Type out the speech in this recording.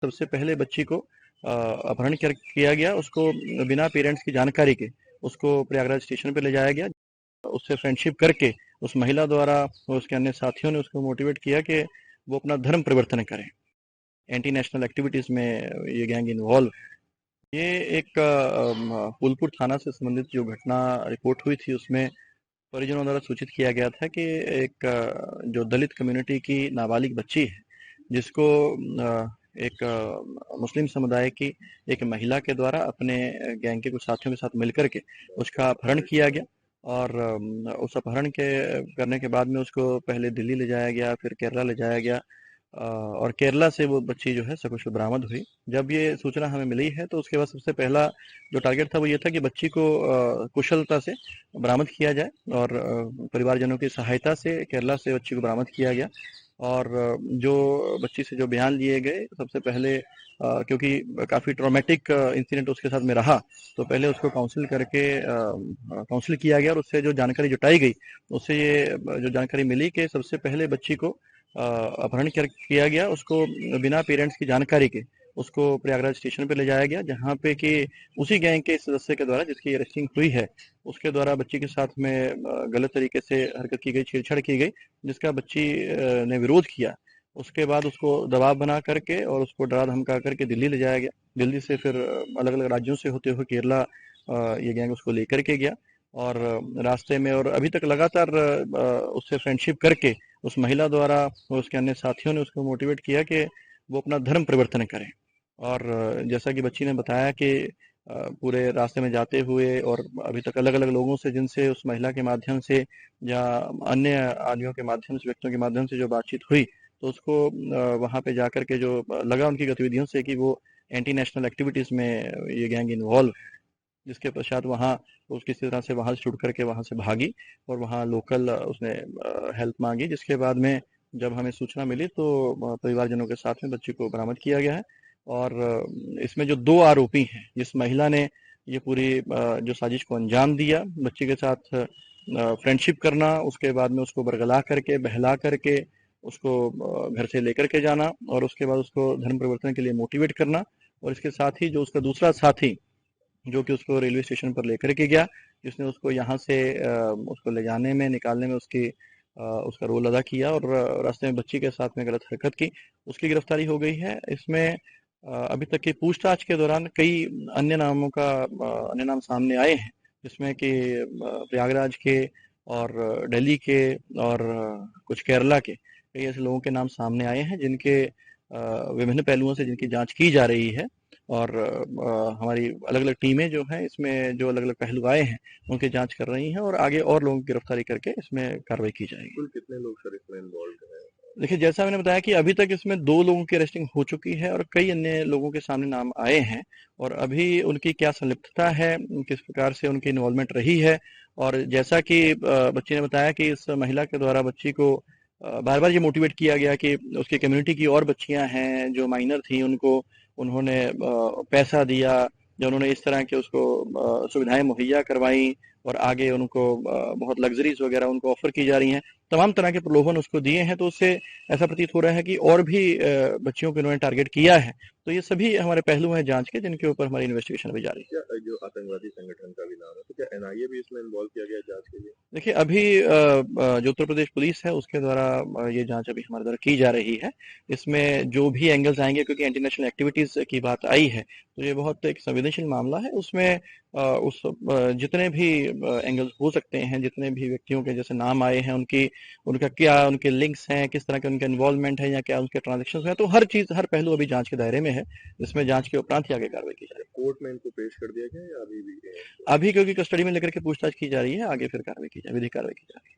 सबसे पहले बच्ची को अपहरण किया गया। उसको बिना पेरेंट्स की जानकारी के उसको प्रयागराज स्टेशन पे ले जाया गया। उससे फ्रेंडशिप करके उस महिला द्वारा और उसके अन्य साथियों ने उसको मोटिवेट किया कि वो अपना धर्म परिवर्तन करें। एंटी नेशनल एक्टिविटीज में ये गैंग इन्वॉल्व है। ये एक फूलपुर थाना से संबंधित जो घटना रिपोर्ट हुई थी, उसमें परिजनों द्वारा सूचित किया गया था कि एक जो दलित कम्युनिटी की नाबालिग बच्ची है, जिसको एक मुस्लिम समुदाय की एक महिला के द्वारा अपने गैंग के कुछ साथियों के साथ मिलकर के उसका अपहरण किया गया। और उस अपहरण के करने के बाद में उसको पहले दिल्ली ले जाया गया, फिर केरला ले जाया गया, और केरला से वो बच्ची जो है सकुशल बरामद हुई। जब ये सूचना हमें मिली है तो उसके बाद सबसे पहला जो टारगेट था वो ये था कि बच्ची को कुशलता से बरामद किया जाए, और परिवारजनों की सहायता से केरला से बच्ची को बरामद किया गया। और जो बच्ची से जो बयान लिए गए, सबसे पहले क्योंकि काफ़ी ट्रॉमेटिक इंसिडेंट उसके साथ में रहा, तो पहले उसको काउंसिल करके काउंसिल किया गया, और उससे जो जानकारी जुटाई गई, उससे ये जो जानकारी मिली कि सबसे पहले बच्ची को अपहरण किया गया। उसको बिना पेरेंट्स की जानकारी के उसको प्रयागराज स्टेशन पे ले जाया गया, जहाँ पे कि उसी गैंग के सदस्य के द्वारा जिसकी अरेस्टिंग हुई है, उसके द्वारा बच्ची के साथ में गलत तरीके से हरकत की गई, छेड़छाड़ की गई, जिसका बच्ची ने विरोध किया। उसके बाद उसको दबाव बना करके और उसको डरा धमका करके दिल्ली ले जाया गया। दिल्ली से फिर अलग अलग राज्यों से होते हुए केरला ये गैंग उसको लेकर के गया, और रास्ते में और अभी तक लगातार उससे फ्रेंडशिप करके उस महिला द्वारा और उसके अन्य साथियों ने उसको मोटिवेट किया कि वो अपना धर्म परिवर्तन करें। और जैसा कि बच्ची ने बताया कि पूरे रास्ते में जाते हुए और अभी तक अलग अलग लोगों से, जिनसे उस महिला के माध्यम से या अन्य आदमियों के माध्यम से, व्यक्तियों के माध्यम से जो बातचीत हुई, तो उसको वहाँ पे जाकर के जो लगा उनकी गतिविधियों से कि वो एंटी नेशनल एक्टिविटीज में ये गैंग इन्वॉल्व है। जिसके पश्चात वहाँ उसकी किसी तरह से वहाँ से छुट करके वहाँ से भागी, और वहाँ लोकल उसने हेल्प मांगी, जिसके बाद में जब हमें सूचना मिली तो परिवारजनों के साथ में बच्ची को बरामद किया गया है। और इसमें जो 2 आरोपी हैं, जिस महिला ने ये पूरी जो साजिश को अंजाम दिया, बच्ची के साथ फ्रेंडशिप करना, उसके बाद में उसको बरगला करके बहला करके उसको घर से लेकर के जाना, और उसके बाद उसको धर्म परिवर्तन के लिए मोटिवेट करना, और इसके साथ ही जो उसका दूसरा साथी जो कि उसको रेलवे स्टेशन पर लेकर के गया, जिसने उसको यहाँ से उसको ले जाने में, निकालने में उसका रोल अदा किया, और रास्ते में बच्ची के साथ में गलत हरकत की, उसकी गिरफ्तारी हो गई है। इसमें अभी तक की पूछताछ के दौरान कई अन्य नाम सामने आए हैं, जिसमें कि प्रयागराज के और दिल्ली के और कुछ केरला के कई ऐसे लोगों के नाम सामने आए हैं, जिनके विभिन्न पहलुओं से जिनकी जांच की जा रही है। और हमारी अलग अलग टीमें जो हैं, इसमें जो अलग अलग पहलू आए हैं उनकी जांच कर रही हैं, और आगे और लोगों की गिरफ्तारी करके इसमें कार्रवाई की जाएगी। कुल कितने लोग सर इसमें इन्वॉल्व हैं? देखिए, जैसा मैंने बताया कि अभी तक इसमें 2 लोगों की अरेस्टिंग हो चुकी है, और कई अन्य लोगों के सामने नाम आए हैं, और अभी उनकी क्या संलिप्तता है, किस प्रकार से उनकी इन्वॉल्वमेंट रही है। और जैसा कि बच्ची ने बताया कि इस महिला के द्वारा बच्ची को बार बार ये मोटिवेट किया गया कि उसकी कम्युनिटी की और बच्चियां हैं जो माइनर थी, उनको उन्होंने पैसा दिया, या उन्होंने इस तरह के उसको सुविधाएं मुहैया करवाई, और आगे उनको बहुत लग्जरीज वगैरह उनको ऑफर की जा रही हैं, तमाम तरह के प्रलोभन उसको दिए हैं। तो उससे ऐसा प्रतीत हो रहा है कि और भी बच्चियों को इन्होंने टारगेट किया है। तो ये सभी हमारे पहलू हैं जांच के, जिनके ऊपर हमारी इन्वेस्टिगेशन अभी जारी है। क्या जो आतंकवादी संगठन का भी नाम है, तो क्या एनआईए भी इसमें इन्वॉल्व किया गया जांच के लिए? देखिए, अभी जो उत्तर प्रदेश पुलिस है उसके द्वारा ये जांच अभी हमारे द्वारा की जा रही है। इसमें जो भी एंगल्स आएंगे, क्योंकि एंटी नेशनल एक्टिविटीज की बात आई है, तो ये बहुत एक संवेदनशील मामला है। उसमें जितने भी एंगल्स हो सकते हैं, जितने भी व्यक्तियों के जैसे नाम आए हैं, उनका क्या उनके लिंक्स हैं, किस तरह के उनका इन्वॉल्वमेंट है, या क्या उनके ट्रांजेक्शन हैं, तो हर चीज, हर पहलू अभी जांच के दायरे में है। इसमें जांच के उपरांत ही आगे कार्रवाई की जाएगी। कोर्ट में इनको पेश कर दिया गया या अभी भी? अभी क्योंकि कस्टडी में लेकर के पूछताछ की जा रही है, आगे फिर कार्रवाई की जाए, विधिक कार्रवाई की जाएगी।